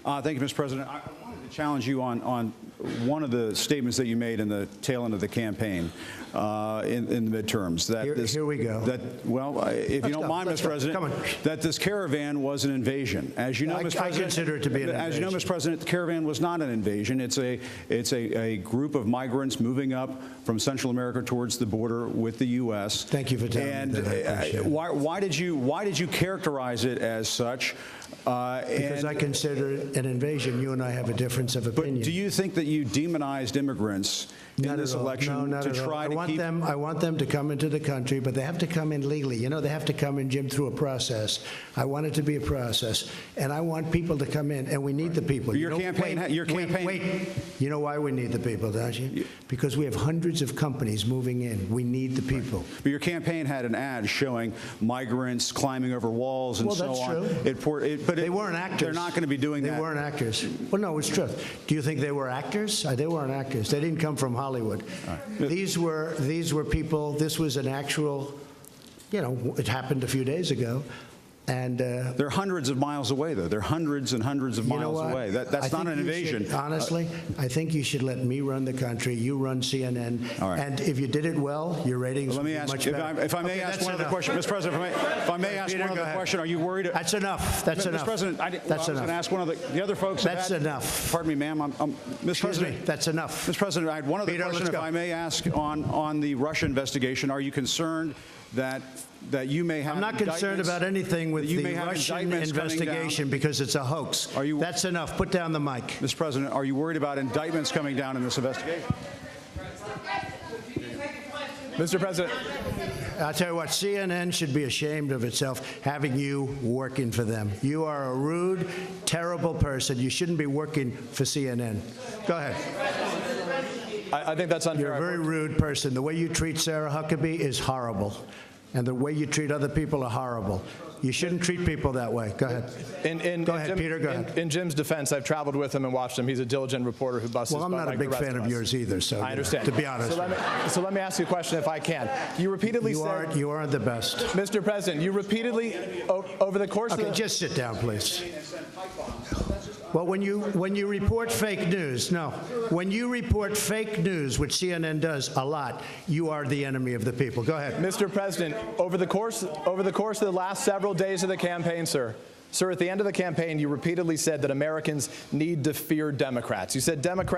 Thank you, Mr. President. I wanted to challenge you on one of the statements that you made in the tail end of the campaign in the midterms. Here we go. If you don't mind, Mr. President, that this caravan was an invasion. As you know, Mr. President, I consider it to be an invasion. As you know, Mr. President, the caravan was not an invasion. It's a group of migrants moving up from Central America towards the border with the U.S. Thank you for telling me that. I appreciate it. Why did you characterize it as such? Because I consider it an invasion. You and I have a difference of opinion. But do you think that you demonized immigrants in this election to try to keep? I want them to come into the country, but they have to come in legally. You know, they have to come in, Jim, through a process. I want it to be a process, and I want people to come in, and we need the people. Your campaign. Wait. You know why we need the people, don't you? Because we have hundreds of companies moving in. We need the people. But your campaign had an ad showing migrants climbing over walls and so on. That's true. But they weren't actors. They're not going to be doing that. They weren't actors. Well, no, it's true. Do you think they were actors? They weren't actors. They didn't come from Hollywood. Right. These were people. This was an actual, it happened a few days ago. And they're hundreds of miles away, though. They're hundreds and hundreds of miles away. That's not an invasion. Honestly, I think you should let me run the country. You run CNN. All right. And if you did it well, your ratings would be much better. If I may ask one other question, Mr. President, if I may ask one other question, are you worried? That's enough. That's enough. Mr. President, I was going to ask one of the other folks. That's enough. Pardon me, ma'am. Mr. President, that's enough. Mr. President, I had one other question, if I may ask, on the Russia investigation. Are you concerned that you may have? I'm not concerned about anything with the Russian investigation because it's a hoax. That's enough. Put down the mic. Mr. President, are you worried about indictments coming down in this investigation? Mr. President. I'll tell you what, CNN should be ashamed of itself having you working for them. You are a rude, terrible person. You shouldn't be working for CNN. Go ahead. I think that's unfair. You're a very rude person. The way you treat Sarah Huckabee is horrible. And the way you treat other people are horrible. You shouldn't treat people that way. Go ahead. Go ahead, Peter. Go ahead. In Jim's defense, I've traveled with him and watched him. He's a diligent reporter who busts his butt. Well, I'm not a big fan of yours either, so I understand. To be honest. So let me ask you a question, if I can. You repeatedly said you aren't the best, Mr. President. You repeatedly over the course of the just sit down, please. Well, when you report fake news, when you report fake news, which CNN does a lot, you are the enemy of the people. Go ahead, Mr. President. Over the course of the last several days of the campaign, sir, at the end of the campaign, you repeatedly said that Americans need to fear Democrats. You said Democrats